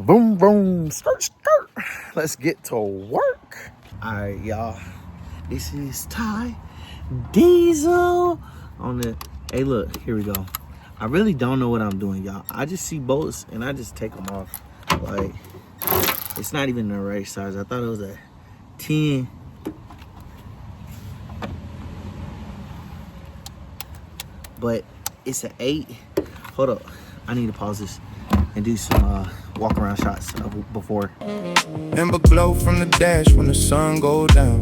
Boom, boom, skirt, skirt. Let's get to work. All right, y'all. This is Ty Diesel on the. Hey, look, here we go. I really don't know what I'm doing, y'all. I just see bolts and I just take them off. Like, it's not even the right size. I thought it was a 10. But it's an 8. Hold up. I need to pause this and do some walk around shots before. Ember glow from the dash when the sun goes down.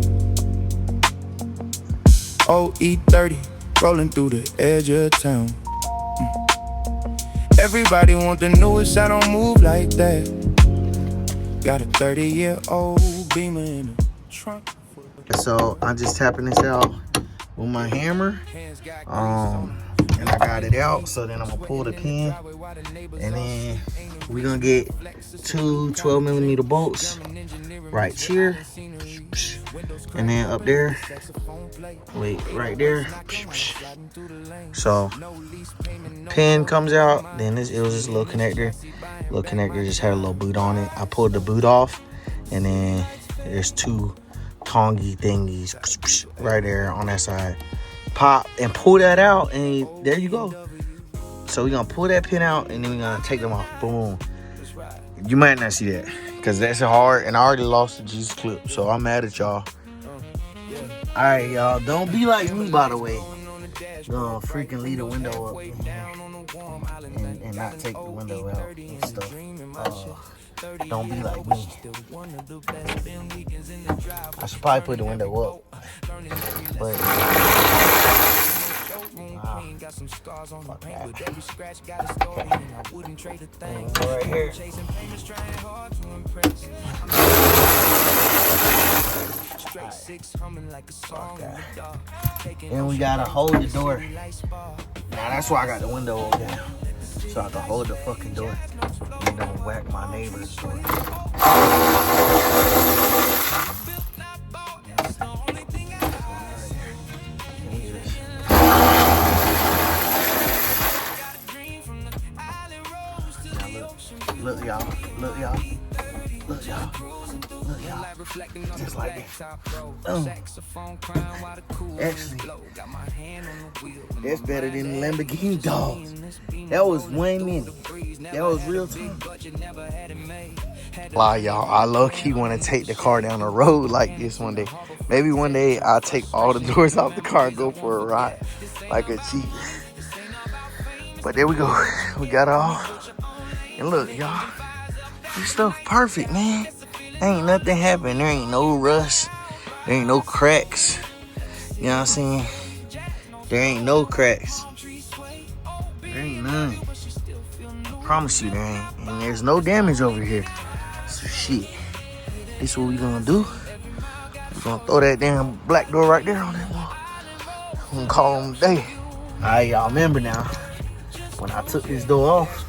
Oh, E30 rolling through the edge of town. Everybody want the newest, I don't move like that. Got a 30-year-old Beamer in the trunk. So I'm just tapping this out with my hammer. And I got it out, so then I'm gonna pull the pin, and then we're gonna get two 12mm bolts right here, and then up there, wait, right there. So pin comes out, then it was this little connector. Little connector just had a little boot on it. I pulled the boot off, and then there's two tongy thingies right there on that side. Pop and pull that out, and there you go. So we're gonna pull that pin out, and then we're gonna take them off. Boom. You might not see that because that's hard, and I already lost the Jesus clip, so I'm mad at y'all. All right, y'all, don't be like me, by the way. Freaking leave the window up and not take the window out and stuff. Don't be like me. I should probably put the window up. But wow. Fuck that. Right here. Then we gotta hold the door. Now that's why I got the window open, so I can hold the fucking door and don't whack my neighbor's door. Look, y'all. Look, y'all. Look, y'all. Look, y'all. Just like that. Actually, that's better than the Lamborghini dogs. That was 1 minute. That was real time. Lie, y'all. I low-key want to take the car down the road like this one day. Maybe one day I'll take all the doors off the car and go for a ride like a Jeep. But there we go. We got it all. And look, y'all, this stuff perfect, man. Ain't nothing happened. There ain't no rust. There ain't no cracks. You know what I'm saying? There ain't no cracks. There ain't none. I promise you there ain't. And there's no damage over here. So shit. This is what we gonna do. We're gonna throw that damn black door right there on that wall. I'm gonna call them today. Alright, y'all remember now. When I took this door off,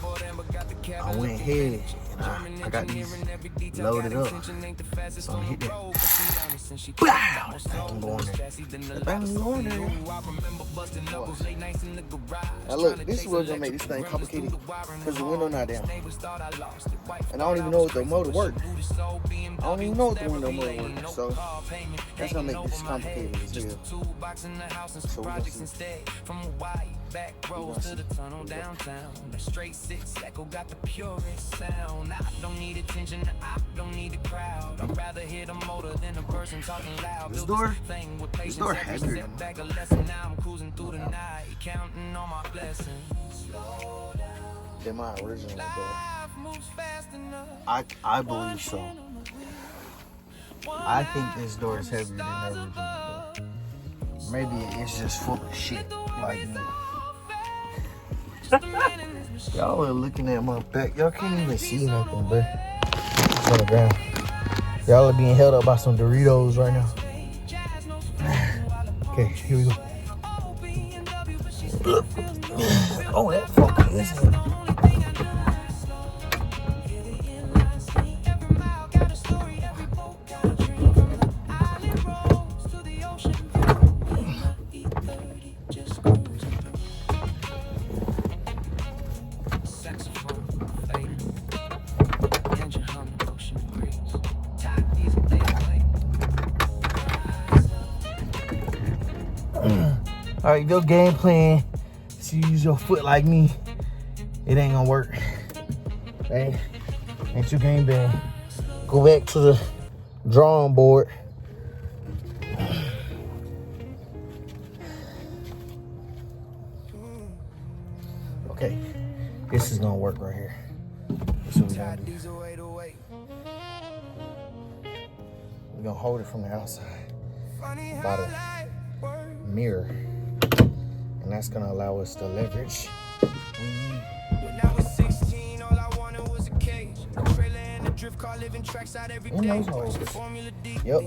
I went ahead and I got these loaded up. So I'm gonna hit that. Wow! That thing going there. That thing going there. Now look, this is what's gonna make this thing complicated because the window not down. And I don't even know if the motor works. I don't even know if the window motor works. So that's gonna make this complicated as hell. So we're gonna see. Back roads to the tunnel downtown. The straight 6 echo got the purest sound. I don't need attention, I don't need the crowd. I'd rather hear the motor than a person talking loud. This door heavier. Back a lesson now. I'm cruising through the night, counting on my blessings. They're my original door. I believe so. I think this door is heavier than the original door. Maybe it's just full of shit like me. Y'all are looking at my back. Y'all can't even see nothing, bro. It's on the ground. Y'all are being held up by some Doritos right now. Okay, here we go. Oh, that fucking is it. All right, your game plan is to use your foot like me. It ain't gonna work. Hey, ain't your game plan. Go back to the drawing board. Okay, this is gonna work right here. This is what we're gonna do. We're gonna hold it from the outside by the mirror, and that's gonna allow us to leverage. When I was 16, all I wanted was a cage. A trailer and a drift car, living tracks out every day. Yep,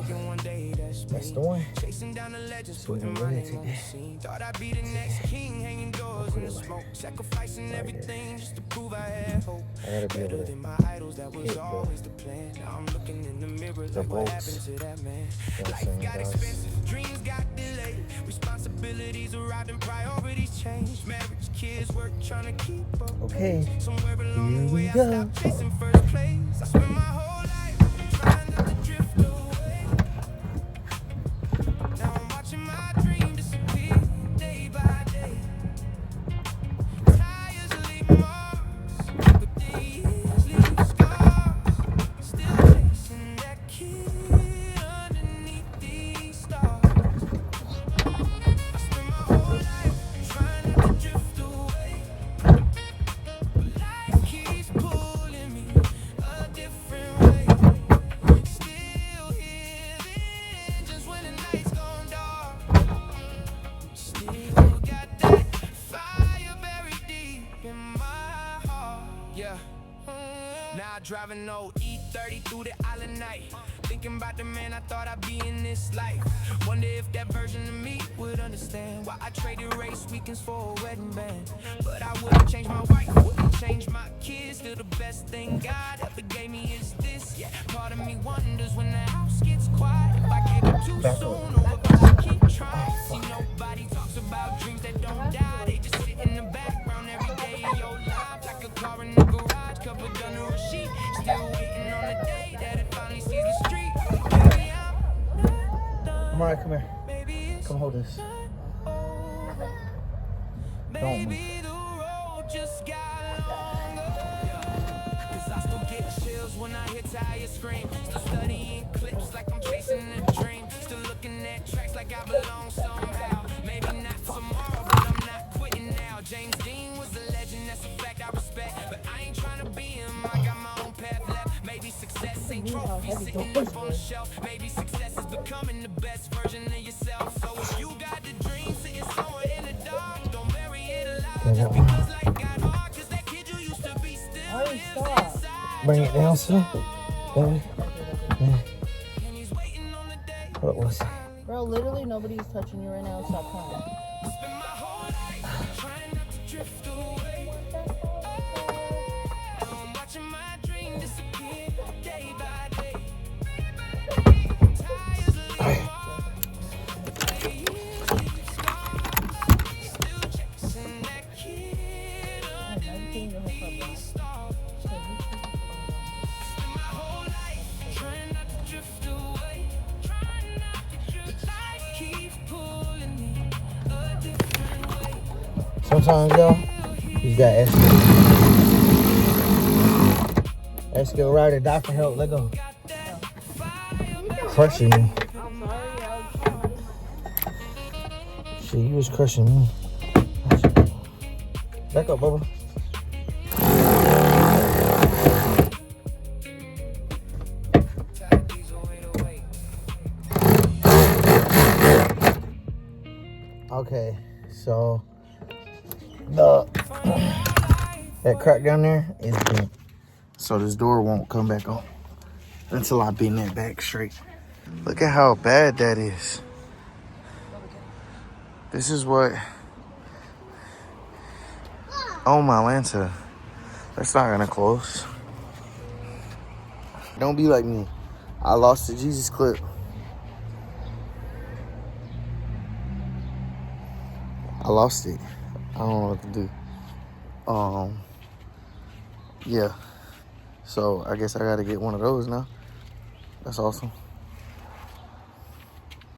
that's the one. Chasing down the legends, So we're putting gonna my really name take on the that. scene. Thought I'd be the next king, hanging doors in the smoke, sacrificing everything just to prove I had hope. I gotta be able Better to than my idols, that was hit always the plan. Now I'm looking in the mirror the like what bolts. happened to that man. You know what I'm Life saying, got guys? expensive, dreams got delayed, responsibilities arrived and priorities changed. Marriage, kids, work, trying to keep up. Okay, Somewhere along here the we way, I go. stopped chasing first place. I spent my whole life trying not to drift away. Now I'm watching my dream disappear day by day. Tires leave marks, but the years leave scars. Still chasing that kid underneath these stars. I spent my whole life trying not to drift away. Life keeps pulling me a different way. Still hear the engines when the night's gone dark. Still got that fire buried deep in my heart. Yeah. Now I drive an old E30 through the island night. Thinking about the man I thought I'd be in this life. Wonder if that version of me would understand why I traded race weekends for a wedding band. But I wouldn't change my wife, wouldn't change my kids. Still the best thing God ever gave me is this. Yeah, part of me wonders when the house gets quiet if I gave up too soon or if I should keep trying. See, nobody talks about dreams that don't die. They just sit in the background every day of your life, like a car in the garage covered under a sheet. Still waiting on the day that it finally sees the street. Baby, I'm not done. Mariah, come here. Maybe it's Come hold this. Don't move. maybe the road just got longer. 'Cause I still get chills when I hear tires scream. Still studying clips like I'm chasing a dream. Still looking at tracks like I belong somehow. Maybe not tomorrow, but I'm not quitting now. James Dean was a legend, that's a fact I respect. But I ain't trying to be him, I got my own path left. Maybe success ain't trophies sitting up on the shelf. Maybe success is becoming the best version of yourself. So if you got the dream sitting somewhere in the dark, don't bury it alive. Just because life got hard, 'cause that kid you used to be still lives inside. Bring it down, son. Baby. Yeah. And he's waiting on the day. What was it? Bro, literally nobody's touching you right now. Stop crying. Spend my whole life trying not to drift away. I'm watching my dream disappear day by day. Tires leave marks, the years leave scars. Still chasing that kid underneath these stars. Spend my whole life trying not to drift away. Trying not to drift. Life keeps pulling me a different way. Sometimes, y'all, you gotta ask your rider, doctor, help, let go. Crushing me. I'm sorry, Shit, you was crushing me. Back up, Bubba. Okay, so that crack down there is bent. So this door won't come back on until I bend that back straight. Look at how bad that is. This is what... Oh my Lanta. That's not gonna close. Don't be like me. I lost the Jesus clip. I lost it. I don't know what to do. Yeah. So I guess I gotta get one of those now. That's awesome.